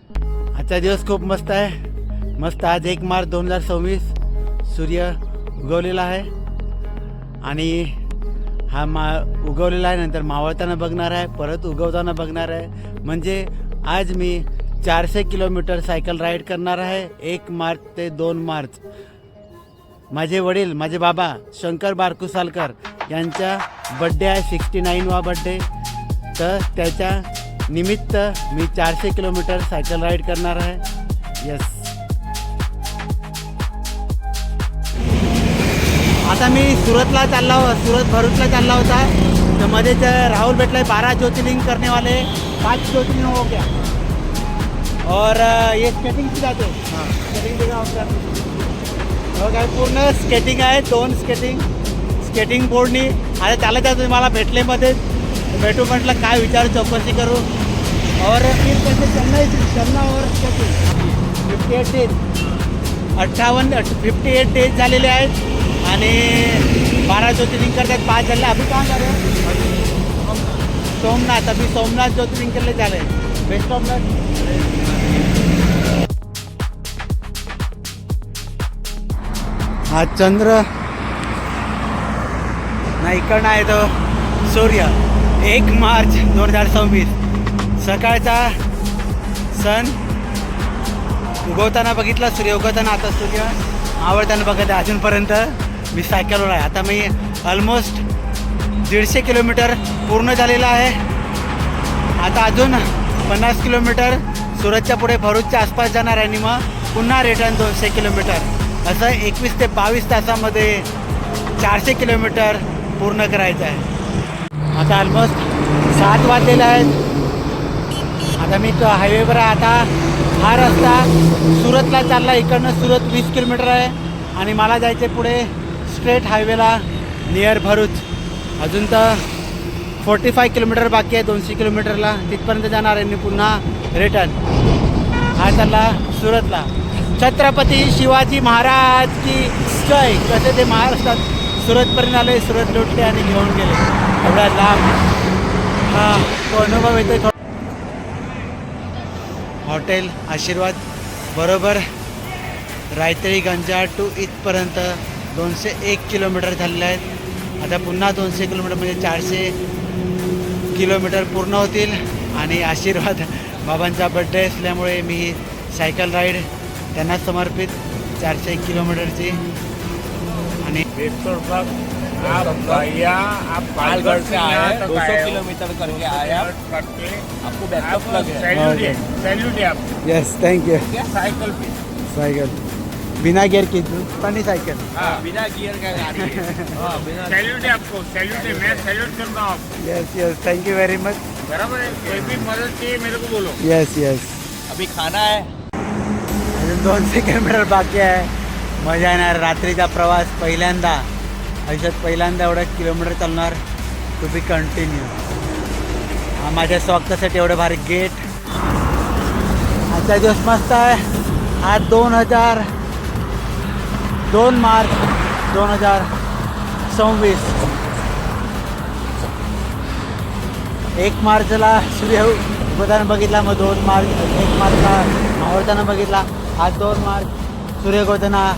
आजचा दिवस खूप मस्त आहे. मस्त आज 1 मार्च 2026 सूर्य उगवलेला आहे आणि हा उगवलेला आहे, नंतर मावळताना बघणार आहे, परत उगवताना बघणार आहे. म्हणजे आज मी 400 किलोमीटर सायकल राईड करणार आहे 1 मार्च ते 2 मार्च. माझे वडील, माझे बाबा शंकर बारकू सालकर यांचा बड्डे आहे, 69वा बड्डे. तर त्याच्या निमित्त मी 400 किलोमीटर सायकल राईड करणार आहे. यस. आता मी सुरतला भरूचला चालला होता. तर मध्येच राहुल भेटला. 12 ज्योतिर्लिंग करने वाले 5 ज्योतिर्लिंग हो गया. और ये स्केटिंग जाते स्केटिंग हो काय, पूर्ण स्केटिंग आहे. 2 स्केटिंग बोर्डनी. आता त्याला त्या तुम्हाला भेटलेमध्ये भेटू म्हटलं, काय विचार चौकशी करू. और फिर कैसे चलना और स्केटिंग 58 डेज झालेले आहेत आणि 12 ज्योतिर्लिंग करतात. 5 झाले. अभी कहाँ जा रहे हैं? सोमनाथ. अभी सोमनाथ ज्योतिर्लिंग के लिए जा रहे हैं. बेस्ट ऑफ लक. हा चंद्र नाही, इकडनं आहे तो सूर्य. 1 मार्च 2026 सकाळचा सन उगवताना बघितला, सूर्य उगवताना. आता सूर्य आवडताना बघत आहे. अजूनपर्यंत मी सायकलवर आहे. आता मी ऑलमोस्ट 150 किलोमीटर पूर्ण झालेला आहे. आता अजून 50 किलोमीटर सुरतच्या पुढे भरूचच्या आसपास जाणार आहे आणि मग पुन्हा रिटर्न 200 किलोमीटर. असं 21 ते 22 तासामध्ये 400 किलोमीटर पूर्ण करायचं आहे. आता ऑलमोस्ट 7 वाजलेले आहेत. आता मी हायवेवर आहे. आता हा रस्ता सुरतला चालला. इकडनं सुरत 20 किलोमीटर आहे आणि मला जायचे पुढे स्ट्रेट हायवेला नियर भरूच. अजून तर 45 किलोमीटर बाकी आहे 200 किलोमीटरला. तिथपर्यंत जाणार आहे मी पुन्हा रिटर्न. हा चालला सुरतला. छत्रपती शिवाजी महाराज की जय. कसे ते महाराष्ट्रात सुरतपर्यंत आले, सुरत लुटले आणि घेऊन गेले. एवढा लांब हा तो अनुभव येतो. हॉटेल आशीर्वाद बरोबर रायतळी गंजा टू इथपर्यंत 201 किलोमीटर झालेले आहेत. आता पुन्हा 200 किलोमीटर म्हणजे 400 किलोमीटर पूर्ण होतील. आणि आशीर्वाद बाबांचा बड्डे असल्यामुळे मी ही सायकल राईड त्यांना समर्पित 400 किलोमीटरची. आणि आप भैया आप पालगढ़ से आए 200 किलोमीटर करके आए आपको बैकअप लग है. सैल्यूट है आपको. Yes, thank you. साइकिल पे सायकल बिना गियर की पानी सायकल. हाँ, बिना गियर का गाड़ी है. सैल्यूट है आपको. सैल्यूट है. मैं सैल्यूट करता हूँ आपको. Yes yes, thank you very much. बराबर है. कोई भी मदद चाहिए मेरे को बोलो. Yes yes. अभी खाना है. अजून 200 किलोमीटर बाकी आहे. मजा येणार. रात्रीचा प्रवास पहिल्यांदा आयुष्यात एवढं किलोमीटर चालणार. To be continue. हा माझ्या स्वागतासाठी एवढं भारी गेट. आजचा दिवस मस्त आहे. आज 2 मार्च 2026. 1 मार्चला सूर्य उगवताना बघितला, मग 1 मार्चला मावळताना बघितला. आज 2 मार्च सूर्य उगवताना.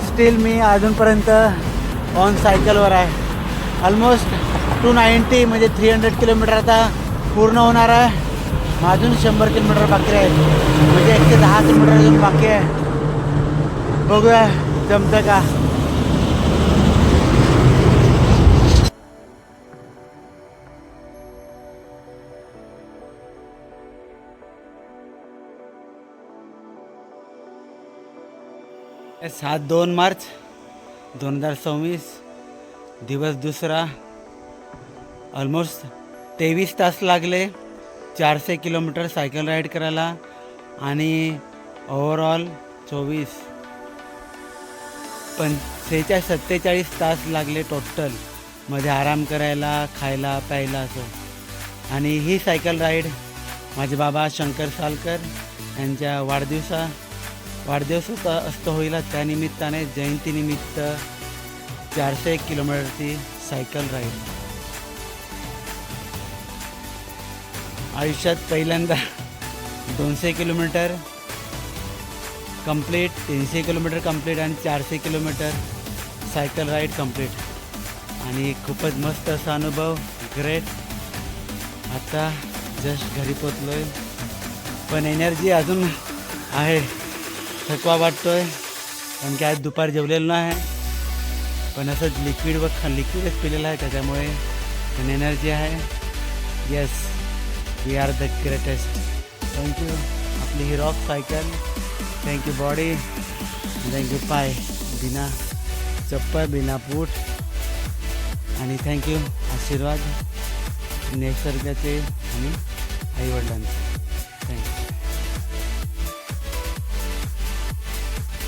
स्टील मी अजूनपर्यंत ऑन सायकलवर आहे. ऑलमोस्ट 290 म्हणजे 300 किलोमीटर आता पूर्ण होणार आहे. मग अजून 100 किलोमीटर बाकी आहे, म्हणजे 110 किलोमीटर अजून बाकी आहे. बघूया जमतं का. आज 2 मार्च 2026 दिवस दुसरा. ऑलमोस्ट 23 तास लागले 400 किलोमीटर सायकल राईड करायला आणि ओव्हरऑल 47 तास लागले टोटल मध्ये आराम करायला, खायला, प्यायला असं. आणि ही सायकल राईड माझे बाबा शंकर सालकर यांच्या वाढदिवस असतो होईल, त्यानिमित्ताने जयंतीनिमित्त 401 किलोमीटरची सायकल राईड. आयुष्यात पहिल्यांदा 200 किलोमीटर कंप्लीट, 300 किलोमीटर कंप्लीट आणि 400 किलोमीटर सायकल राईड कंप्लीट. आणि खूपच मस्त असा अनुभव, ग्रेट. आता जस्ट घरी पोचलो आहे, पण एनर्जी अजून आहे. थकवा वाटतोय कारण की आज दुपार जेवलेलो नाही, पण असंच लिक्विडच पिलेलं आहे, त्याच्यामुळे पण एनर्जी आहे. Yes, we are the greatest. Thank you आपली ही rock cycle, thank you body, thank you पाय, बिना चप्पल बिना बूट, आणि थँक्यू आशीर्वाद निसर्गाचे आणि आईवडिलांचे.